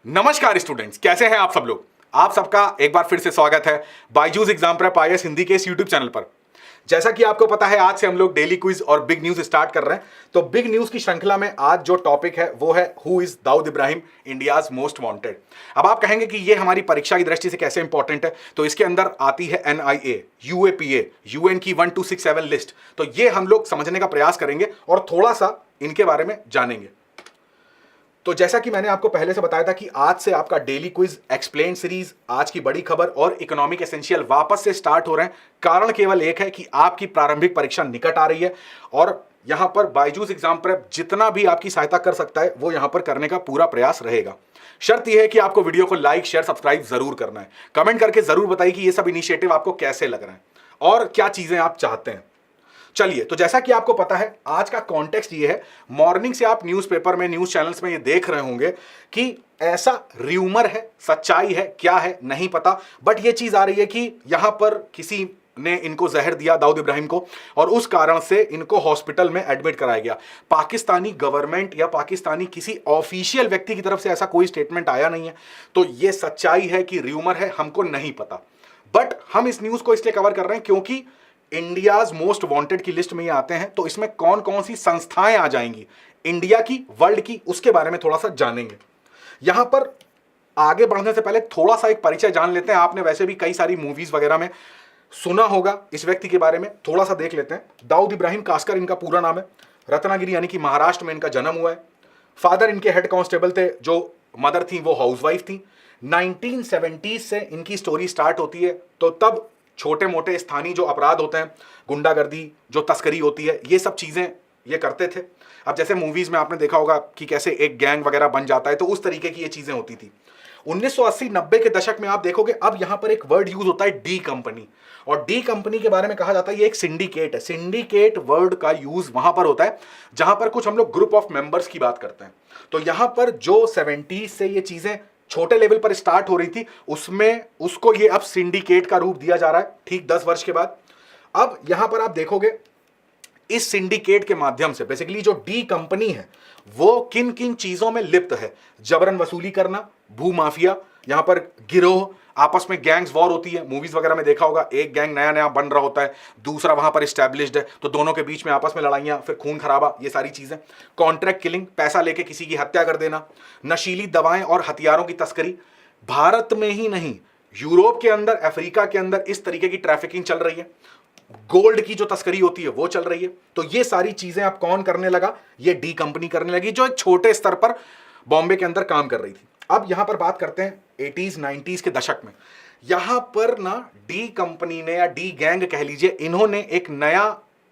नमस्कार स्टूडेंट्स, कैसे हैं आप सब लोग। आप सबका एक बार फिर से स्वागत है Byju's exam prep IAS Hindi के इस यूट्यूब चैनल पर। जैसा कि आपको पता है, आज से हम लोग डेली क्विज और बिग न्यूज स्टार्ट कर रहे हैं। तो बिग न्यूज की श्रृंखला में आज जो टॉपिक है वो है who is Dawood Ibrahim India's most wanted. अब आप कहेंगे कि ये हमारी परीक्षा की दृष्टि से कैसे इंपॉर्टेंट है, तो इसके अंदर आती है एनआईए, यूएपीए, यूएन की 1267 लिस्ट। तो ये हम लोग समझने का प्रयास करेंगे और थोड़ा सा इनके बारे में जानेंगे। तो जैसा कि मैंने आपको पहले से बताया था कि आज से आपका डेली क्विज, एक्सप्लेन सीरीज, आज की बड़ी खबर और इकोनॉमिक एसेंशियल वापस से स्टार्ट हो रहे हैं। कारण केवल एक है कि आपकी प्रारंभिक परीक्षा निकट आ रही है और यहां पर बायजूस एग्जाम प्रेप जितना भी आपकी सहायता कर सकता है वो यहां पर करने का पूरा प्रयास रहेगा। शर्त यह है कि आपको वीडियो को लाइक, शेयर, सब्सक्राइब जरूर करना है। कमेंट करके जरूर बताइए कि ये सब इनिशिएटिव आपको कैसे लग रहे हैं और क्या चीजें आप चाहते हैं। चलिए, तो जैसा कि आपको पता है, आज का कॉन्टेक्स्ट ये है। मॉर्निंग से आप न्यूज़पेपर में, न्यूज़ चैनल्स में ये देख रहे होंगे कि ऐसा र्यूमर है, सच्चाई है, क्या है नहीं पता, बट ये चीज आ रही है कि यहां पर किसी ने इनको जहर दिया दाऊद इब्राहिम को और उस कारण से इनको हॉस्पिटल में एडमिट कराया गया। पाकिस्तानी गवर्नमेंट या पाकिस्तानी किसी ऑफिशियल व्यक्ति की तरफ से ऐसा कोई स्टेटमेंट आया नहीं है। तो ये सच्चाई है कि र्यूमर है, हमको नहीं पता। बट हम इस न्यूज को इसलिए कवर कर रहे हैं क्योंकि इंडियाज मोस्ट वांटेड की लिस्ट में ये आते हैं। तो इसमें कौन कौन सी संस्थाएं आ जाएंगी, इंडिया की, वर्ल्ड की, उसके बारे में थोड़ा सा जानेंगे। यहां पर आगे बढ़ने से पहले थोड़ा सा एक परिचय जान लेते हैं। आपने वैसे भी कई सारी मूवीज वगैरह में सुना होगा इस व्यक्ति के बारे में, थोड़ा सा देख लेते हैं। दाऊद इब्राहिम कास्कर इनका पूरा नाम है। रत्नागिरी यानी कि महाराष्ट्र में इनका जन्म हुआ है। फादर इनके हेड कांस्टेबल थे, जो मदर थी वो हाउसवाइफ थी। 1970 से इनकी स्टोरी स्टार्ट होती है। तो तब छोटे मोटे स्थानीय जो अपराध होते हैं, गुंडागर्दी, जो तस्करी होती है, ये सब चीजें ये करते थे। अब जैसे मूवीज में आपने देखा होगा कि कैसे एक गैंग वगैरह बन जाता है, तो उस तरीके की ये चीजें होती थी। 1980-90 के दशक में आप देखोगे अब यहां पर एक वर्ड यूज होता है, डी कंपनी। और डी कंपनी के बारे में कहा जाता है ये एक सिंडिकेट है। सिंडिकेट वर्ड का यूज वहां पर होता है जहां पर कुछ हम लोग ग्रुप ऑफ मेंबर्स की बात करते हैं। तो यहां पर जो 70 से ये चीजें छोटे लेवल पर स्टार्ट हो रही थी, उसमें उसको ये अब सिंडिकेट का रूप दिया जा रहा है, ठीक 10 वर्ष के बाद। अब यहां पर आप देखोगे इस सिंडिकेट के माध्यम से बेसिकली जो डी कंपनी है वो किन किन चीजों में लिप्त है। जबरन वसूली करना, भू माफिया, यहां पर गिरोह, आपस में गैंग्स वॉर होती है। मूवीज वगैरह में देखा होगा, एक गैंग नया नया बन रहा होता है, दूसरा वहां पर स्टैब्लिश्ड है, तो दोनों के बीच में आपस में लड़ाइयां, फिर खून खराबा, ये सारी चीजें। कॉन्ट्रैक्ट किलिंग, पैसा लेके किसी की हत्या कर देना। नशीली दवाएं और हथियारों की तस्करी, भारत में ही नहीं, यूरोप के अंदर, अफ्रीका के अंदर इस तरीके की ट्रैफिकिंग चल रही है। गोल्ड की जो तस्करी होती है वो चल रही है। तो ये सारी चीजें अब कौन करने लगा, ये डी कंपनी करने लगी, जो एक छोटे स्तर पर बॉम्बे के अंदर काम कर रही थी। अब यहां पर बात करते हैं 80s 90s के दशक में। यहां पर ना डी कंपनी ने, या डी गैंग कह लीजिए, इन्होंने एक नया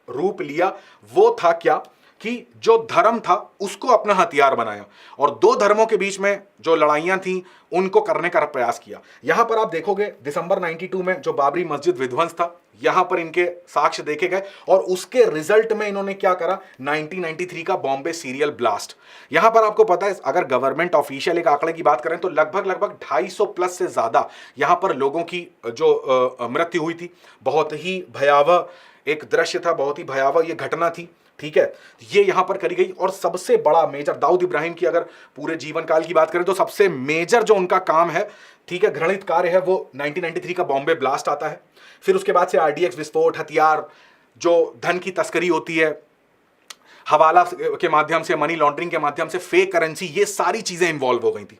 रूप लिया। वो था क्या कि जो धर्म था उसको अपना हथियार बनाया और दो धर्मों के बीच में जो लड़ाइयां थी उनको करने का प्रयास किया। यहां पर आप देखोगे दिसंबर 92 में जो बाबरी मस्जिद विध्वंस था, यहां पर इनके साक्ष्य देखे गए और उसके रिजल्ट में इन्होंने क्या करा, 1993 का बॉम्बे सीरियल ब्लास्ट। यहां पर आपको पता है, अगर गवर्नमेंट ऑफिशियल एक आंकड़े की बात करें तो लगभग 250 प्लस से ज्यादा यहां पर लोगों की जो मृत्यु हुई थी। बहुत ही भयावह एक दृश्य था, बहुत ही भयावह ये घटना थी। ठीक है, ये यहां पर करी गई। और सबसे बड़ा मेजर दाऊद इब्राहिम की अगर पूरे जीवन काल की बात करें तो सबसे मेजर जो उनका काम है, ठीक है, घृणित कार्य है, वो 1993 का बॉम्बे ब्लास्ट आता है। फिर उसके बाद से आरडीएक्स विस्फोट, हथियार, जो धन की तस्करी होती है, हवाला के माध्यम से, मनी लॉन्ड्रिंग के माध्यम से, फेक करेंसी, ये सारी चीजें इन्वॉल्व हो गई थी।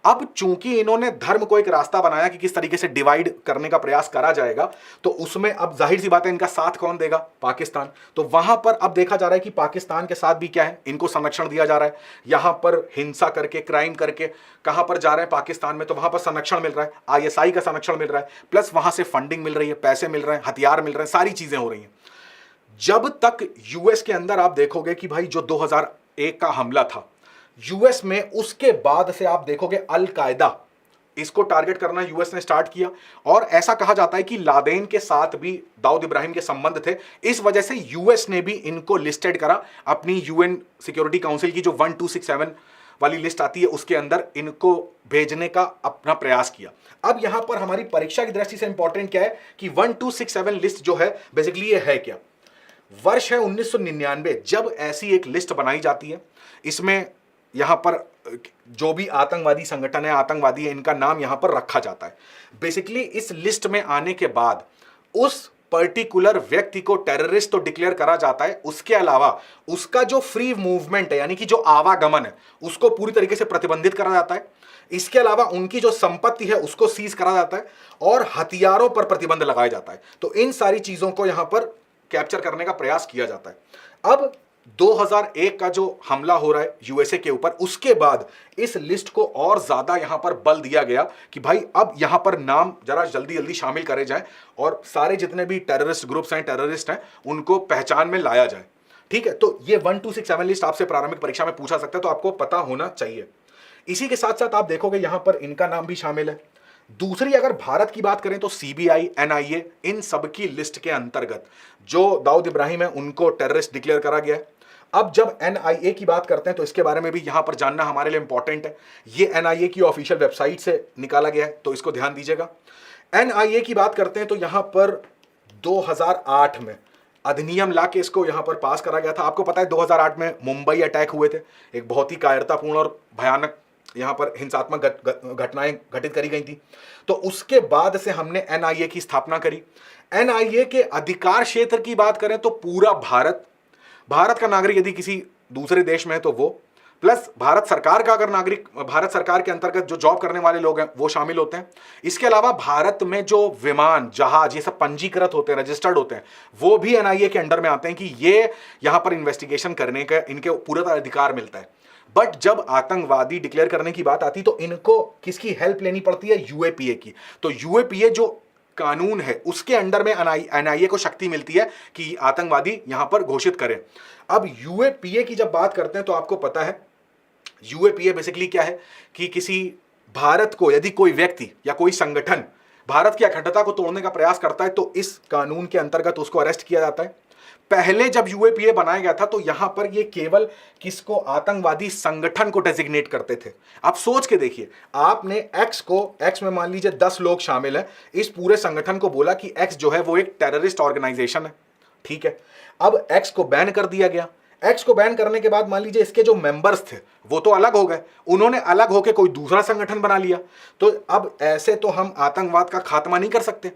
अब चूंकि इन्होंने धर्म को एक रास्ता बनाया कि किस तरीके से डिवाइड करने का प्रयास करा जाएगा, तो उसमें अब जाहिर सी बात है इनका साथ कौन देगा, पाकिस्तान। तो वहां पर अब देखा जा रहा है कि पाकिस्तान के साथ भी क्या है, इनको संरक्षण दिया जा रहा है। यहां पर हिंसा करके, क्राइम करके कहां पर जा रहे हैं, पाकिस्तान में, तो वहां पर संरक्षण मिल रहा है, आईएसआई का संरक्षण मिल रहा है, प्लस वहां से फंडिंग मिल रही है, पैसे मिल रहे हैं, हथियार मिल रहे हैं, सारी चीजें हो रही हैं। जब तक यूएस के अंदर आप देखोगे कि भाई जो 2001 का हमला था यूएस में, उसके बाद से आप देखोगे अल कायदा, इसको टारगेट करना यूएस ने स्टार्ट किया। और ऐसा कहा जाता है कि लादेन के साथ भी दाऊद इब्राहिम के संबंध थे, इस वजह से यूएस ने भी इनको लिस्टेड करा अपनी यूएन सिक्योरिटी काउंसिल की जो 1267 वाली लिस्ट आती है उसके अंदर इनको भेजने का अपना प्रयास किया। अब यहां पर हमारी परीक्षा की दृष्टि से इंपॉर्टेंट क्या है कि 1267 लिस्ट जो है बेसिकली ये है क्या, वर्ष है 1999 जब ऐसी एक लिस्ट बनाई जाती है। इसमें यहां पर जो भी आतंकवादी संगठन है, आतंकवादी है, इनका नाम यहां पर रखा जाता है। बेसिकली इस लिस्ट में आने के बाद उस पर्टिकुलर व्यक्ति को टेररिस्ट तो डिक्लेयर करा जाता है, उसके अलावा उसका जो फ्री मूवमेंट है यानी कि जो आवागमन है उसको पूरी तरीके से प्रतिबंधित करा जाता है। इसके अलावा उनकी जो संपत्ति है उसको सीज करा जाता है और हथियारों पर प्रतिबंध लगाया जाता है। तो इन सारी चीजों को यहां पर कैप्चर करने का प्रयास किया जाता है। अब 2001 का जो हमला हो रहा है यूएसए के ऊपर, उसके बाद इस लिस्ट को और ज्यादा यहां पर बल दिया गया कि भाई अब यहां पर नाम जरा जल्दी जल्दी शामिल करे जाए और सारे जितने भी टेररिस्ट ग्रुप्स हैं, टेररिस्ट हैं, उनको पहचान में लाया जाए। ठीक है, तो ये 1 2 6 7 लिस्ट आपसे प्रारंभिक परीक्षा में पूछा सकता है, तो आपको पता होना चाहिए। इसी के साथ साथ आप देखोगे यहां पर इनका नाम भी शामिल है। दूसरी अगर भारत की बात करें तो सीबीआई, एनआईए, इन सब की लिस्ट के अंतर्गत जो दाऊद इब्राहिम है उनको टेररिस्ट डिक्लेयर करा गया है। अब जब एनआईए की बात करते हैं तो इसके बारे में भी यहां पर जानना हमारे लिए इंपॉर्टेंट है। ये एनआईए की ऑफिशियल वेबसाइट से निकाला गया है, तो इसको ध्यान दीजिएगा। एनआईए की बात करते हैं तो यहां पर 2008 में अधिनियम ला के इसको यहां पर पास करा गया था। आपको पता है 2008 में मुंबई अटैक हुए थे, एक बहुत ही कायरतापूर्ण और भयानक यहां पर हिंसात्मक घटनाएं घटित करी गई थी। तो उसके बाद से हमने एनआईए की स्थापना करी। एनआईए के अधिकार क्षेत्र की बात करें तो पूरा भारत का नागरिक यदि किसी दूसरे देश में है तो वो, प्लस भारत सरकार का अगर नागरिक, भारत सरकार के अंतर्गत जो जॉब करने वाले लोग हैं वो शामिल होते हैं। इसके अलावा भारत में जो विमान, जहाज, ये सब पंजीकृत होते हैं, रजिस्टर्ड होते हैं, वो भी एनआईए के अंडर में आते हैं कि ये यहां पर इन्वेस्टिगेशन करने का इनके पूरा अधिकार मिलता है। बट जब आतंकवादी डिक्लेयर करने की बात आती तो इनको किसकी हेल्प लेनी पड़ती है? यूएपीए की। तो यूएपीए जो कानून है उसके अंडर में एनआईए को शक्ति मिलती है कि आतंकवादी यहां पर घोषित करें। अब यूएपीए की जब बात करते हैं तो आपको पता है यूएपीए बेसिकली क्या है कि किसी भारत को यदि कोई व्यक्ति या कोई संगठन भारत की अखंडता को तोड़ने का प्रयास करता है तो इस कानून के अंतर्गत उसको अरेस्ट किया जाता है। पहले जब यूएपीए बनाया गया था तो यहां पर ये केवल किसको? आतंकवादी संगठन को डेजिग्नेट करते थे। आप सोच के देखिए, आपने एक्स में मान लीजिए 10 लोग शामिल हैं, इस पूरे संगठन को बोला कि एक्स जो है वो एक टेररिस्ट ऑर्गेनाइजेशन है। ठीक है, अब एक्स को बैन कर दिया गया। एक्स को बैन करने के बाद मान लीजिए इसके जो मेंबर्स थे वो तो अलग हो गए, उन्होंने अलग होकर कोई दूसरा संगठन बना लिया। तो अब ऐसे तो हम आतंकवाद का खात्मा नहीं कर सकते।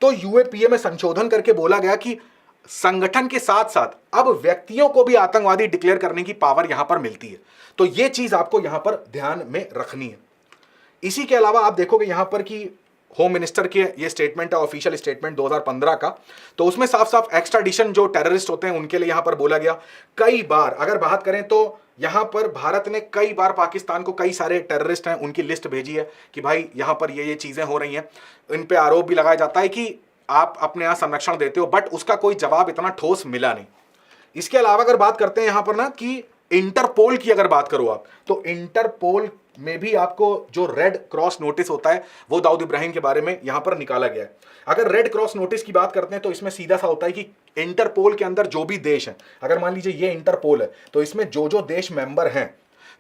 तो यूएपीए में संशोधन करके बोला गया कि संगठन के साथ साथ अब व्यक्तियों को भी आतंकवादी डिक्लेयर करने की पावर यहां पर मिलती है। तो यह चीज आपको यहां पर ध्यान में रखनी है। इसी के अलावा आप देखोगे यहां पर कि होम मिनिस्टर के ये स्टेटमेंट है, ऑफिशियल स्टेटमेंट 2015 का, तो उसमें साफ साफ एक्स्ट्राडिशन जो टेररिस्ट होते हैं उनके लिए यहां पर बोला गया। कई बार अगर बात करें तो यहां पर भारत ने कई बार पाकिस्तान को कई सारे टेररिस्ट हैं उनकी लिस्ट भेजी है कि भाई यहां पर ये चीजें हो रही हैं। इन पे आरोप भी लगाया जाता है कि आप अपने यहां संरक्षण देते हो, बट उसका कोई जवाब इतना ठोस मिला नहीं। इसके अलावा अगर बात करते हैं यहां पर ना कि इंटरपोल की अगर बात करो आप, तो इंटरपोल में भी आपको जो रेड क्रॉस नोटिस होता है वो दाऊद इब्राहिम के बारे में यहां पर निकाला गया है। अगर रेड क्रॉस नोटिस की बात करते हैं तो इसमें सीधा सा होता है कि इंटरपोल के अंदर जो भी देश है, अगर मान लीजिए ये इंटरपोल है तो इसमें जो जो देश मेंबर हैं,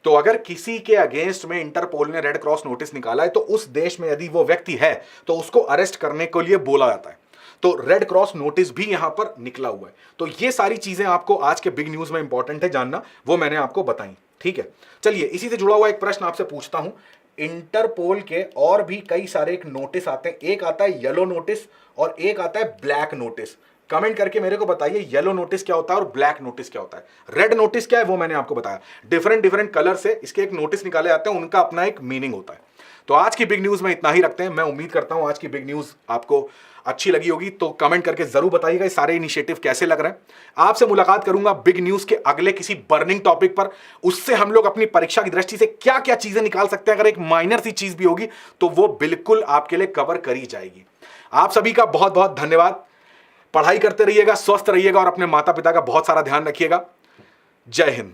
तो अगर किसी के अगेंस्ट में इंटरपोल ने रेड क्रॉस नोटिस निकाला है तो उस देश में यदि वो व्यक्ति है तो उसको अरेस्ट करने के लिए बोला जाता है। तो रेड क्रॉस नोटिस भी यहां पर निकला हुआ है। तो ये सारी चीजें आपको आज के बिग न्यूज में इंपॉर्टेंट है जानना, वो मैंने आपको बताई। ठीक है, चलिए इसी से जुड़ा हुआ एक प्रश्न आपसे पूछता हूं। इंटरपोल के और भी कई सारे एक नोटिस आते हैं, एक आता है येलो नोटिस और एक आता है ब्लैक नोटिस। कमेंट करके मेरे को बताइए येलो नोटिस क्या होता है और ब्लैक नोटिस क्या होता है। रेड नोटिस क्या है वो मैंने आपको बताया। डिफरेंट कलर से इसके एक नोटिस निकाले जाते हैं, उनका अपना एक मीनिंग होता है। तो आज की बिग न्यूज में इतना ही रखते हैं। मैं उम्मीद करता हूं आज की बिग न्यूज आपको अच्छी लगी होगी, तो कमेंट करके जरूर बताइएगा ये सारे इनिशिएटिव कैसे लग रहे हैं। आपसे मुलाकात करूंगा बिग न्यूज के अगले किसी बर्निंग टॉपिक पर। उससे हम लोग अपनी परीक्षा की दृष्टि से क्या क्या चीजें निकाल सकते हैं, अगर एक माइनर सी चीज भी होगी तो वो बिल्कुल आपके लिए कवर करी जाएगी। आप सभी का बहुत बहुत धन्यवाद। पढ़ाई करते रहिएगा, स्वस्थ रहिएगा और अपने माता पिता का बहुत सारा ध्यान रखिएगा। जय हिंद।